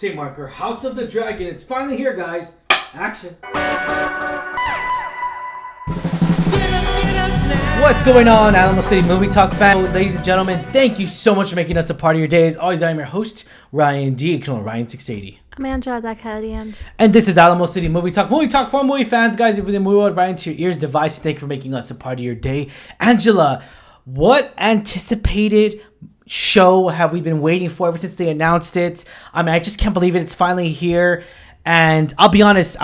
Tape marker, House of the Dragon. It's finally here, guys. Action. What's going on, Alamo City Movie Talk fans? Ladies and gentlemen, thank you so much for making us a part of your days. Always, I'm your host, Ryan D. Ryan680. I'm Angela, that Canadian. And this is Alamo City Movie Talk. Movie Talk for movie fans, guys. Within the movie world, right into your ears, device. Thank you for making us a part of your day. Angela, what anticipated show have we been waiting for ever since they announced it? I mean, I just can't believe it. It's finally here. And I'll be honest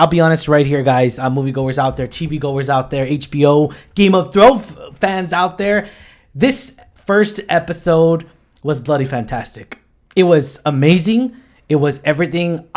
right here, guys. Moviegoers out there, TV goers out there, HBO, Game of Thrones fans out there. This first episode was bloody fantastic. It was amazing. It was everything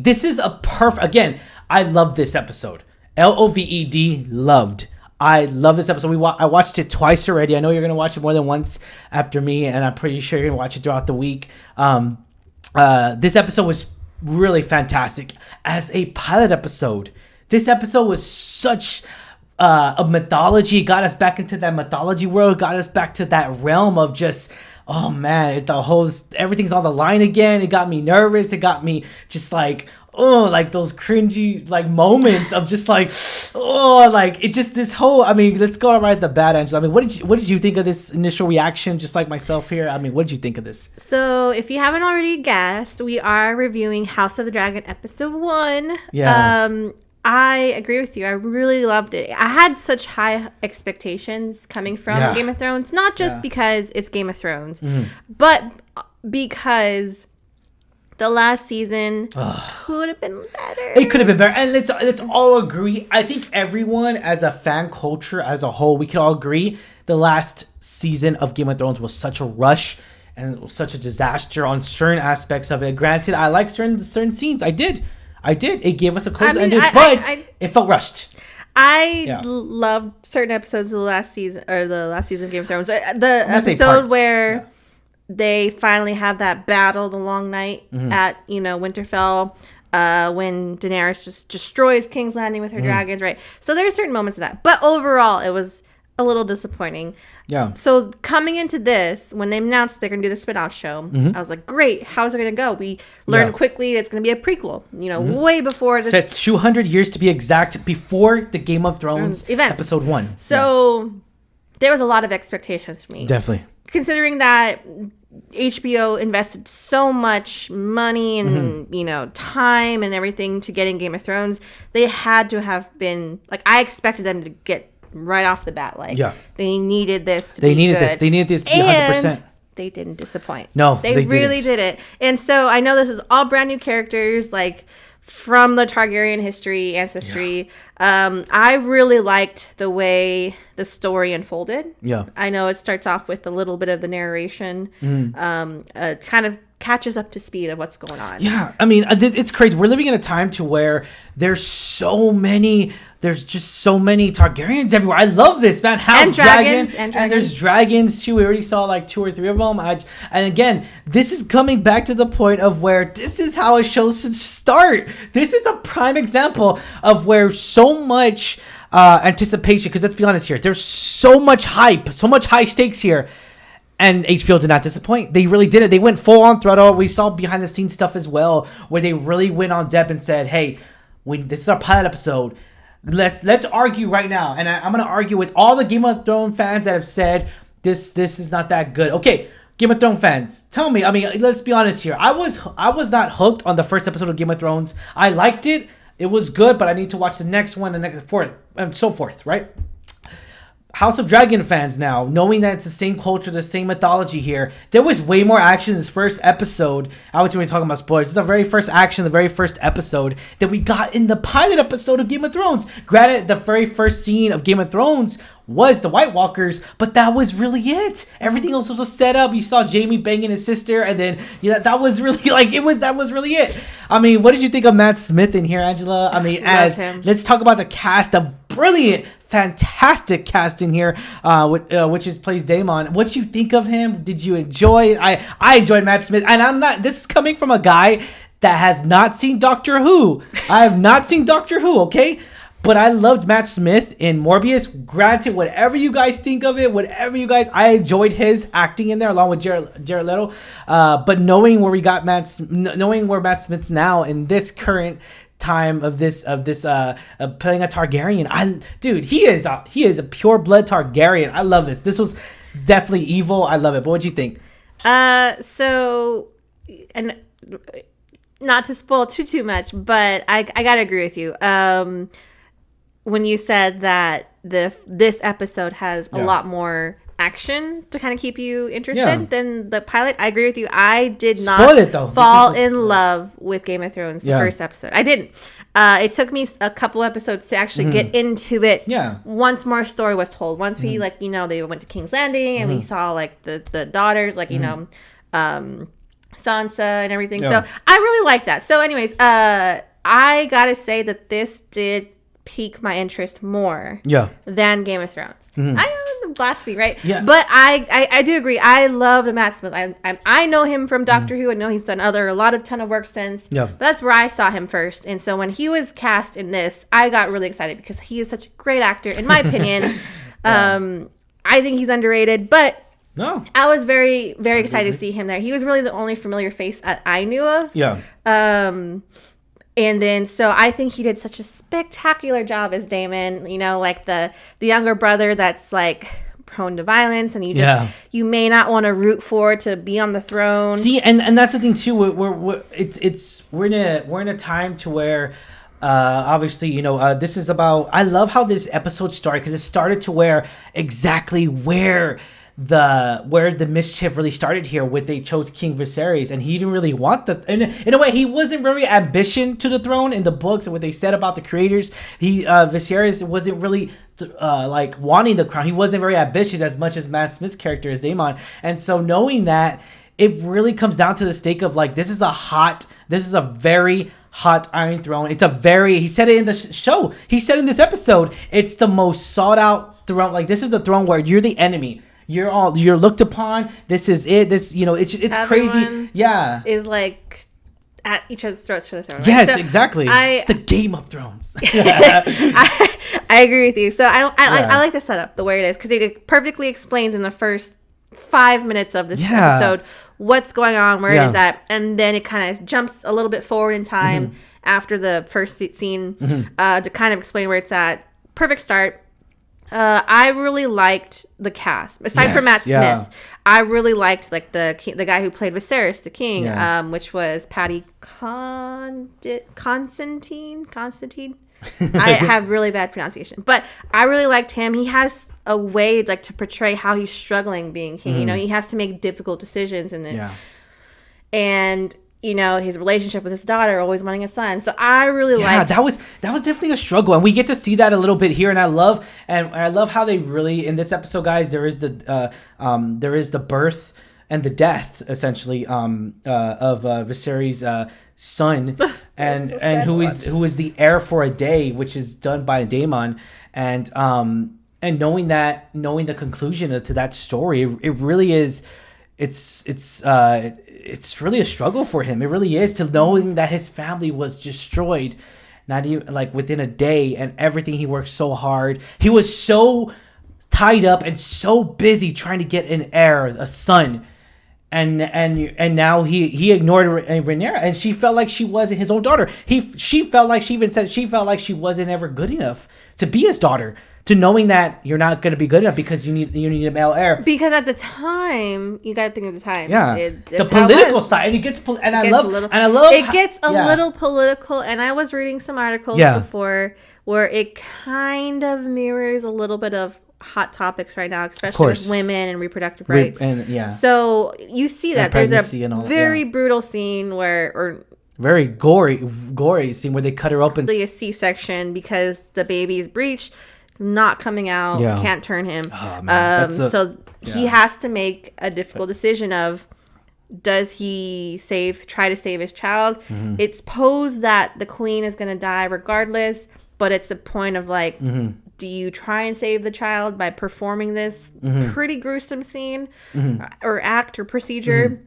this is a perfect, again, I love this episode. LOVED, loved. I love this episode. I watched it twice already. I know you're going to watch it more than once after me, and I'm pretty sure you're going to watch it throughout the week. This episode was really fantastic. As a pilot episode, this episode was such a mythology. It got us back into that mythology world. Got us back to that realm of just, oh man, everything's on the line again. It got me nervous. It got me just like, oh, like those cringy like moments of just like, oh, like it just this whole. I mean, let's go right at the bat, Angela. I mean, what did you think of this initial reaction? Just like myself here. I mean, what did you think of this? So, if you haven't already guessed, we are reviewing House of the Dragon episode 1. Yeah. I agree with you. I really loved it. I had such high expectations coming from Game of Thrones, not just because it's Game of Thrones, but because the last season could have been better. It could have been better. And let's all agree. I think everyone as a fan culture as a whole, we can all agree the last season of Game of Thrones was such a rush and it was such a disaster on certain aspects of it. Granted, I like certain scenes. I did. It gave us a close ending, but it felt rushed. I loved certain episodes of the last season of Game of Thrones. The episode where they finally have that battle, the long night at Winterfell, when Daenerys just destroys King's Landing with her dragons, right? So there are certain moments of that, but overall, it was a little disappointing. Yeah. So coming into this, when they announced they're going to do the spin-off show, I was like, great, how's it going to go? We learned quickly it's going to be a prequel, way before this. Set 200 years to be exact before the Game of Thrones events. Episode 1. So there was a lot of expectations for me. Definitely. Considering that HBO invested so much money and, time and everything to getting Game of Thrones, they had to have been, like, I expected them to get right off the bat, like, they needed this to be good. They needed this to be 100%. And they didn't disappoint. No, they really didn't. And so I know this is all brand new characters, like, from the Targaryen ancestry. I really liked the way the story unfolded. Yeah. I know it starts off with a little bit of the narration, kind of catches up to speed of what's going on. Yeah, I mean, it's crazy. We're living in a time to where there's just so many Targaryens everywhere. I love this, man. House dragons. And there's dragons too. We already saw like 2 or 3 of them. And again, this is coming back to the point of where this is how a show should start. This is a prime example of where so much anticipation, because let's be honest here, there's so much hype, so much high stakes here. And HBO did not disappoint. They really did it. They went full on throttle. We saw behind the scenes stuff as well, where they really went on depth and said, "Hey, this is our pilot episode. Let's argue right now." And I'm gonna argue with all the Game of Thrones fans that have said this is not that good. Okay, Game of Thrones fans, tell me. I mean, let's be honest here. I was not hooked on the first episode of Game of Thrones. I liked it. It was good, but I need to watch the next one, the next fourth, and so forth. Right? House of Dragon fans now, knowing that it's the same culture, the same mythology here, there was way more action in this first episode. Obviously, we're talking about spoilers. This is the very first action, the very first episode that we got in the pilot episode of Game of Thrones. Granted, the very first scene of Game of Thrones was the White Walkers, but that was really it. Everything else was a setup. You saw Jaime banging his sister, and then that was really that was really it. I mean, what did you think of Matt Smith in here, Angela? I mean, let's talk about the cast, the brilliant, fantastic cast in here, which plays Daemon. What you think of him? Did you enjoy? I enjoyed Matt Smith, and this is coming from a guy that has not seen Doctor Who. I have not seen Doctor Who, okay? But I loved Matt Smith in Morbius. Granted, whatever you guys think of it, I enjoyed his acting in there along with Jared Leto. But knowing where Matt Smith's now in this current time of this playing a Targaryen, he is a pure blood Targaryen. I love this. This was definitely evil. I love it. But what'd you think? So, and not to spoil too much, but I gotta agree with you. When you said that this episode has a lot more action to kind of keep you interested than the pilot, I agree with you. I did not fall in love with Game of Thrones the first episode. I didn't. It took me a couple episodes to actually get into it. Yeah. Once more story was told. Once we they went to King's Landing and we saw like the daughters, like Sansa and everything. Yeah. So I really like that. So anyways, I gotta say that this did pique my interest more than Game of Thrones. I know, blasphemy, right? Yeah. But I do agree. I love Matt Smith. I know him from Doctor Who. I know he's done a ton of work since. Yeah. That's where I saw him first. And so when he was cast in this, I got really excited because he is such a great actor, in my opinion. I think he's underrated, but I was very, very excited to see him there. He was really the only familiar face that I knew of. Yeah. And then, so I think he did such a spectacular job as Daemon, like the younger brother that's like prone to violence, and you may not want to root for to be on the throne. See, and that's the thing too. We're in a time to where, obviously, this is about. I love how this episode started because it started to where the mischief really started here with they chose King Viserys, and he didn't really want in a way he wasn't very ambitious to the throne in the books and what they said about the creators. Viserys wasn't really like wanting the crown. He wasn't very ambitious as much as Matt Smith's character is Daemon. And so knowing that, it really comes down to the stake of like this is a very hot Iron Throne. He said it in the show. He said in this episode, it's the most sought out throne. Like this is the throne where you're the enemy. You're looked upon. This is it. This, it's crazy. Yeah. Is like at each other's throats for the throne. Right? Yes, so exactly. It's the Game of Thrones. I agree with you. So I like the setup the way it is because it perfectly explains in the first 5 minutes of this episode what's going on, where it is at, and then it kind of jumps a little bit forward in time after the first scene to kind of explain where it's at. Perfect start. I really liked the cast. Aside from Matt Smith, I really liked like the guy who played Viserys, the king, which was Paddy Constantine. I have really bad pronunciation, but I really liked him. He has a way like to portray how he's struggling being king. He has to make difficult decisions, and his relationship with his daughter, always wanting a son. So I really liked. That was definitely a struggle, and we get to see that a little bit here. And I love how they really in this episode, guys. There is the birth and the death essentially of Viserys' son, and who is the heir for a day, which is done by Daemon, and knowing the conclusion to that story, it really is. It's really a struggle for him. It really is, to knowing that his family was destroyed, not even like within a day, and everything he worked so hard. He was so tied up and so busy trying to get an heir, a son, and now he ignored Rhaenyra, and she felt like she wasn't his own daughter. She felt like she wasn't ever good enough to be his daughter. To knowing that you're not going to be good enough because you need a male heir. Because at the time, you got to think of the time. Yeah, the political side, and it gets a little political. And I was reading some articles before where it kind of mirrors a little bit of hot topics right now, especially with women and reproductive rights. So you see that there's a very brutal scene very gory scene where they cut her open. A C-section because the baby is breached. Not coming out, can't turn him. Oh, man. He has to make a difficult decision of, does he try to save his child? It's posed that the queen is going to die regardless, but it's a point of like, do you try and save the child by performing this pretty gruesome scene or act or procedure,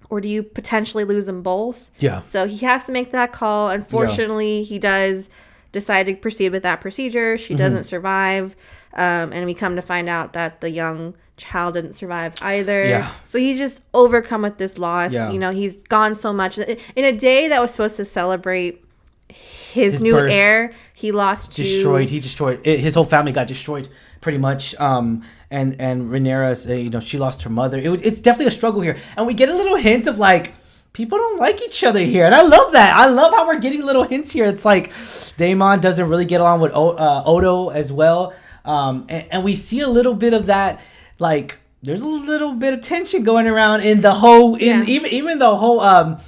or do you potentially lose them both? Yeah. So he has to make that call. Unfortunately, he does decide to proceed with that procedure. She doesn't survive. And we come to find out that the young child didn't survive either. Yeah. So he's just overcome with this loss. Yeah. You know, he's gone so much. In a day that was supposed to celebrate his new birth, heir, he lost destroyed. He destroyed. His whole family got destroyed pretty much. And Rhaenyra, you know, she lost her mother. It's definitely a struggle here. And we get a little hint of like, people don't like each other here. And I love that. I love how we're getting little hints here. It's like Daemon doesn't really get along with Odo as well. And we see a little bit of that, like there's a little bit of tension going around in the whole, even the whole,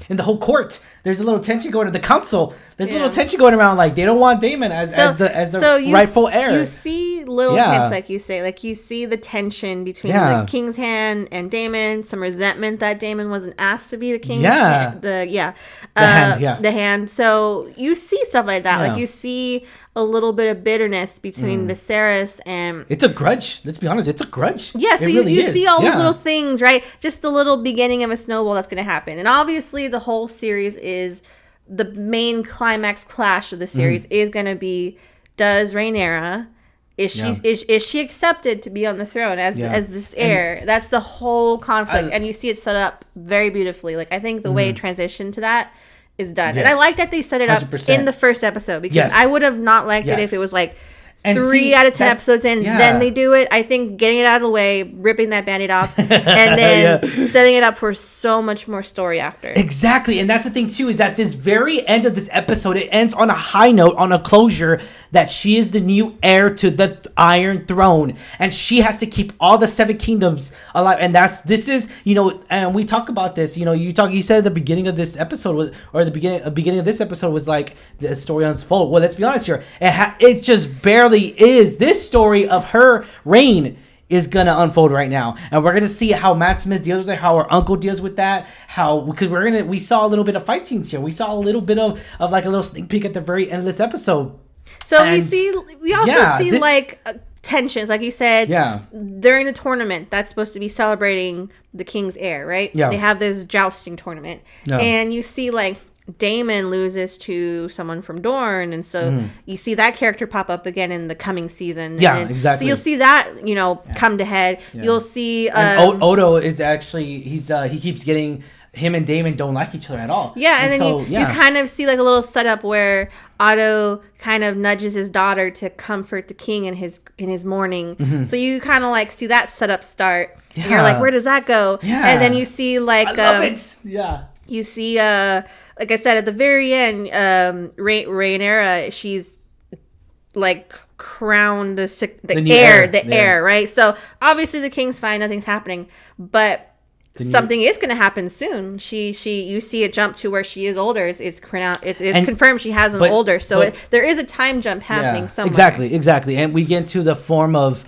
in the whole court. There's a little tension going to the council. There's a little tension going around. Like they don't want Daemon as the rightful heir. You see little hints, like you say, like you see the tension between the King's Hand and Daemon. Some resentment that Daemon wasn't asked to be the King's Hand. The Hand. So you see stuff like that. Like you see a little bit of bitterness between Viserys and... It's a grudge. Let's be honest. It's a grudge. Yeah, so you see all those little things, right? Just the little beginning of a snowball that's going to happen. And obviously the whole series is... The main climax clash of the series is going to be, does Rhaenyra... Is she accepted to be on the throne as this heir? And that's the whole conflict. And you see it set up very beautifully. Like, I think the way it transitioned to that is done. Yes. And I like that they set it up 100%. In the first episode, because I would have not liked it if it was like 3 out of 10 episodes in, then they do it. I think getting it out of the way, ripping that Band-Aid off, and then setting it up for so much more story after. Exactly. And that's the thing too, is that this very end of this episode, it ends on a high note, on a closure, that she is the new heir to the Iron Throne, and she has to keep all the 7 kingdoms alive. And this is, you know, and we talk about this, you know, you said at the beginning of this episode, or the beginning of this episode was like the story unfold. Well, let's be honest here, it just barely is. This story of her reign is gonna unfold right now, and we're gonna see how Matt Smith deals with it, how her uncle deals with that, because we saw a little bit of fight scenes here. We saw a little bit of like a little sneak peek at the very end of this episode. So we also see like tensions, like you said, during the tournament that's supposed to be celebrating the king's heir, right? Yeah. They have this jousting tournament, and you see like Daemon loses to someone from Dorne, and so you see that character pop up again in the coming season. Exactly. So you'll see that, you know, come to head. You'll see Odo is actually he keeps getting, him and Daemon don't like each other at all. Yeah, and then so, you kind of see like a little setup where Otto kind of nudges his daughter to comfort the king in his mourning. So you kind of like see that setup start. Yeah. And you're like, where does that go? Yeah. And then you see like I love it. Yeah. You see like I said, at the very end, Rhaenyra, she's like crowned the heir, right? So obviously the king's fine, nothing's happening, but something is going to happen soon. You see it jump to where she is older. It's confirmed she has him older. So there is a time jump happening somewhere. Exactly. And we get into the form of,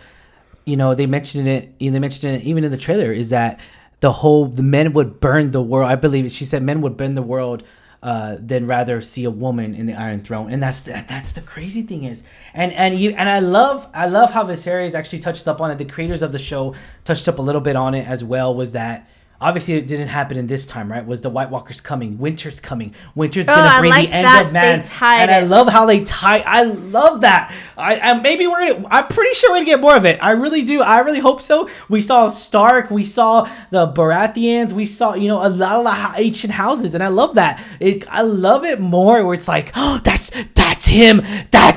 you know, they mentioned it even in the trailer, is that the men would burn the world. I believe she said men would burn the world than rather see a woman in the Iron Throne. And that's the crazy thing is, and I love how Viserys actually touched up on it. The creators of the show touched up a little bit on it as well, was that obviously it didn't happen in this time, right? Was the White Walkers coming? Winter's coming. Winter's gonna bring the end of man. And I love how they tie. I love that. I'm pretty sure we're gonna get more of it. I really do. I really hope so. We saw Stark. We saw the Baratheons. We saw, you know, a lot of ancient houses, and I love that. I love it more where it's like, oh, that's him. That's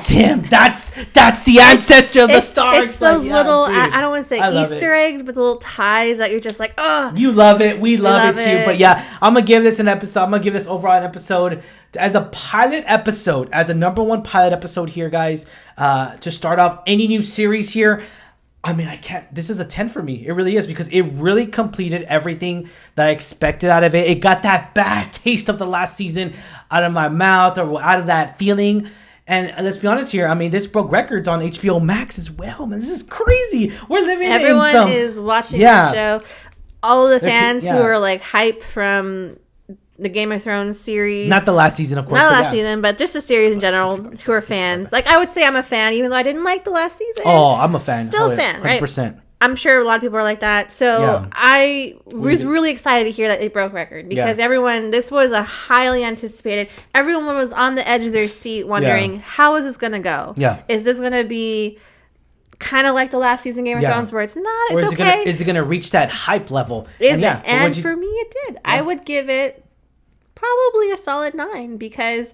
the ancestor of the Starks. It's those little, I don't want to say Easter eggs, but the little ties that you're just like, oh. You love it. We love it too. But yeah, I'm going to give this an episode. I'm going to give this overall an episode as a pilot episode, as a number 1 pilot episode here, guys, to start off any new series here. I mean, this is a 10 for me. It really is, because it really completed everything that I expected out of it. It got that bad taste of the last season out of my mouth, or out of that feeling. And let's be honest here. I mean, this broke records on HBO Max as well. Man, this is crazy. We're living Everyone is watching the show. All of the fans who are like hype from the Game of Thrones series. Not the last season, of course. Not the last season, but just the series in general, who are fans. Like, I would say I'm a fan, even though I didn't like the last season. Oh, I'm a fan. Still a fan, right? 100%. I'm sure a lot of people are like that. So I was really excited to hear that it broke record because this was a highly anticipated. Everyone was on the edge of their seat wondering, how is this going to go? Yeah. Is this going to be kind of like the last season of Game of Thrones where it's not, it's okay? Is it going to reach that hype level? And for me, it did. I would give it probably a solid 9 because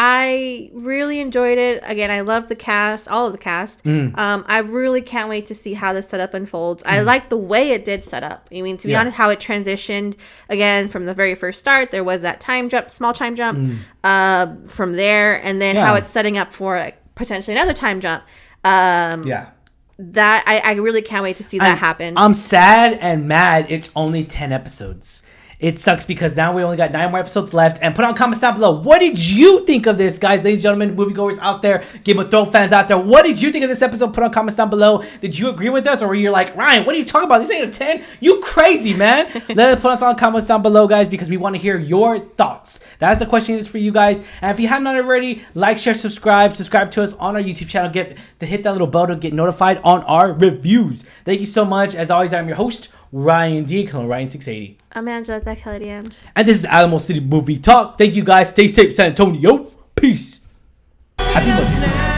I really enjoyed it. Again, I love the cast, all of the cast. I really can't wait to see how this setup unfolds. I like the way it did set up. I mean, to be honest, how it transitioned, again, from the very first start, there was that small time jump from there, and then how it's setting up for potentially another time jump. That I really can't wait to see that happen. I'm sad and mad it's only 10 episodes. It sucks because now we only got 9 more episodes left. And put on comments down below. What did you think of this, guys? Ladies and gentlemen, moviegoers out there, Game of Thrones fans out there. What did you think of this episode? Put on comments down below. Did you agree with us? Or were you like, Ryan, what are you talking about? This ain't a 10. You crazy, man. Let us put us on comments down below, guys, because we want to hear your thoughts. That's the question is for you guys. And if you haven't already, like, share, subscribe. Subscribe to us on our YouTube channel. Hit that little bell to get notified on our reviews. Thank you so much. As always, I'm your host, Ryan D. Ryan680. I'm Angela, that Kelly Ange. And this is Alamo City Movie Talk. Thank you guys. Stay safe, San Antonio. Peace. Happy Monday.